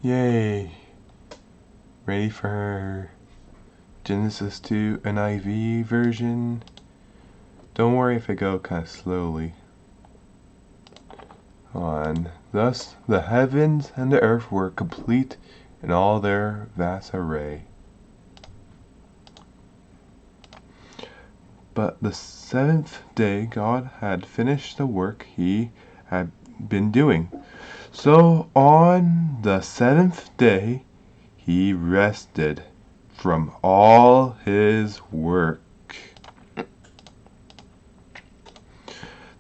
Yay! Ready for Genesis 2 NIV version? Don't worry if I go kind of slowly. On. Thus the heavens and the earth were complete in all their vast array. But the seventh day God had finished the work he had been doing. So on the seventh day he rested from all his work.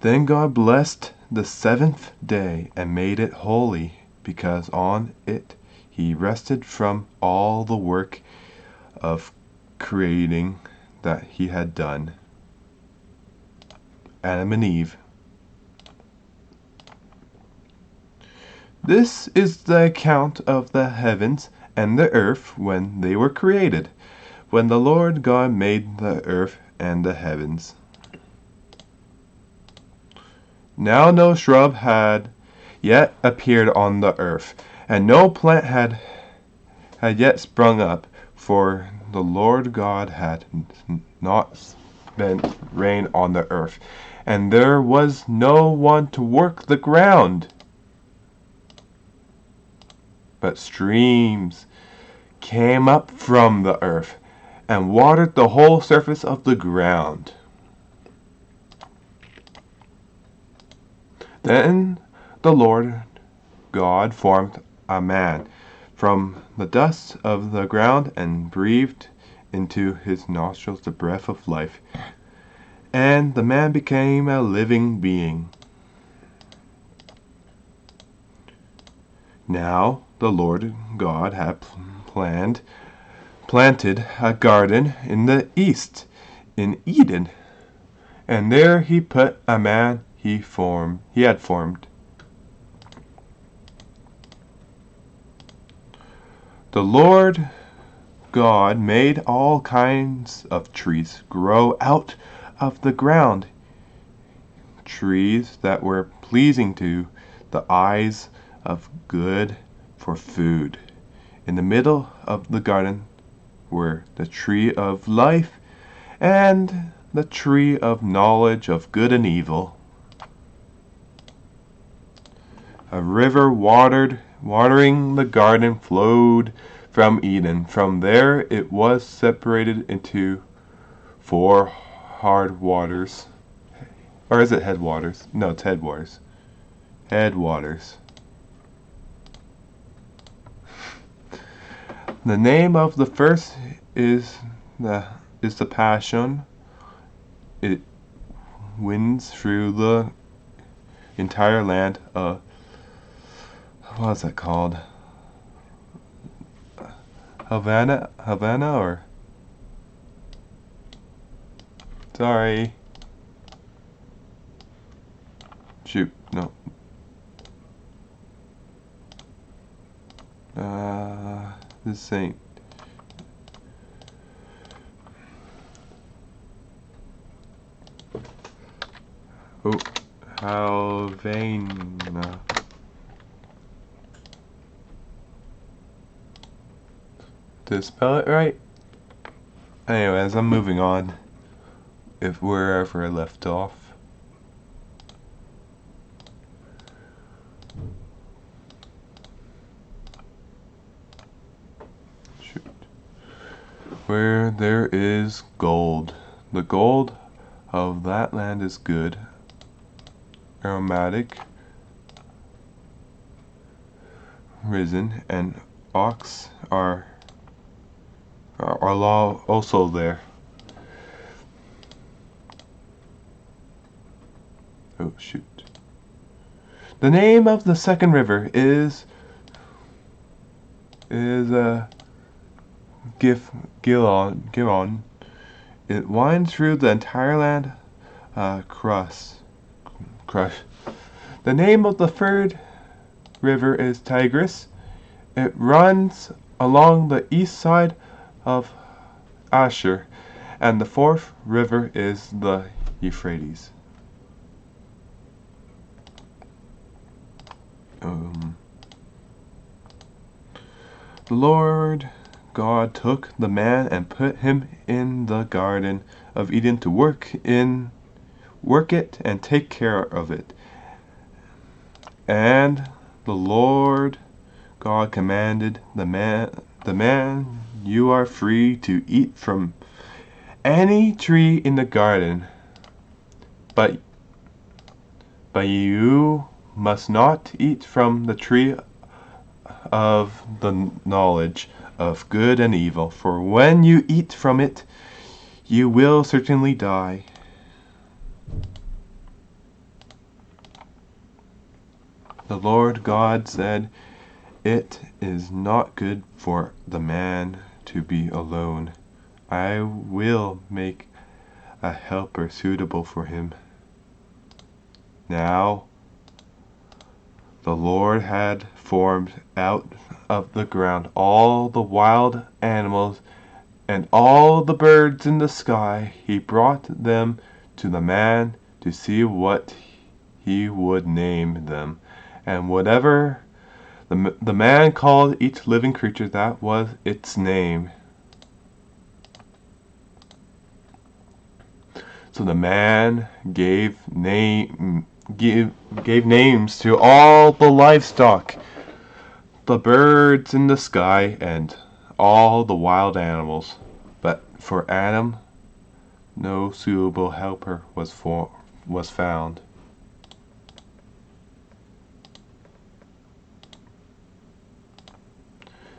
Then God blessed the seventh day and made it holy, because on it he rested from all the work of creating that he had done. Adam and Eve. This is the account of the heavens and the earth when they were created, when the Lord God made the earth and the heavens. Now no shrub had yet appeared on the earth, and no plant had yet sprung up, for the Lord God had not spent rain on the earth, and there was no one to work the ground. But streams came up from the earth and watered the whole surface of the ground. Then the Lord God formed a man from the dust of the ground and breathed into his nostrils the breath of life, and the man became a living being. Now the Lord God had planted a garden in the east, in Eden, and there he put a man he had formed. The Lord God made all kinds of trees grow out of the ground, trees that were pleasing to the eyes of good for food. In the middle of the garden were the tree of life and the tree of knowledge of good and evil. A river watering the garden flowed from Eden. From there it was separated into 4 hard waters. Or is it headwaters? No, it's headwaters. Headwaters. The name of the first is the Passion. It winds through the entire land. What is that called? Havana or? Sorry. Shoot, no. This ain't. Oh, Havana. Did I spell it right? Anyways, I'm moving on. If wherever I left off. Shoot. Where there is gold. The gold of that land is good, aromatic, risen, and ox are also there. Oh shoot. The name of the second river is Gihon. It winds through the entire land. Crush. The name of the third river is Tigris. It runs along the east side of Asher, and the fourth river is the Euphrates. The Lord God took the man and put him in the garden of Eden to work it and take care of it. And the Lord God commanded the man, you are free to eat from any tree in the garden, but you must not eat from the tree of the knowledge of good and evil, for when you eat from it, you will certainly die. The Lord God said, it is not good for the man to be alone. I will make a helper suitable for him. Now the Lord had formed out of the ground all the wild animals and all the birds in the sky. He brought them to the man to see what he would name them. And whatever the man called each living creature, that was its name. So the man gave names to all the livestock, the birds in the sky, and all the wild animals. But for Adam, no suitable helper was found.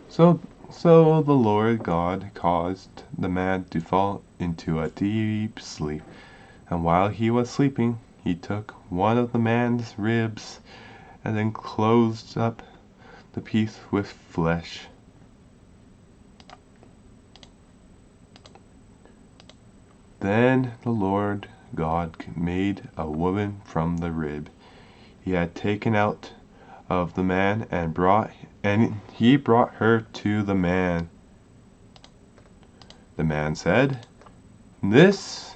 So the Lord God caused the man to fall into a deep sleep. And while he was sleeping, he took one of the man's ribs and then closed up the piece with flesh. Then the Lord God made a woman from the rib he had taken out of the man, and he brought her to the man. The man said, this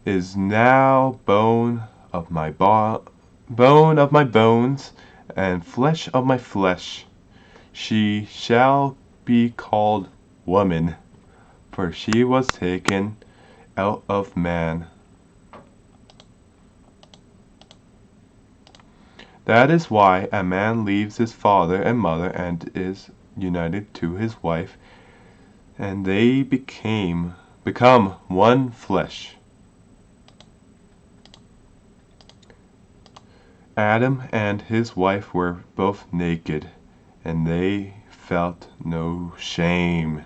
is now bone of my bones and flesh of my flesh. She shall be called woman, for she was taken out of man. That is why a man leaves his father and mother and is united to his wife, and they become one flesh. Adam and his wife were both naked, and they felt no shame.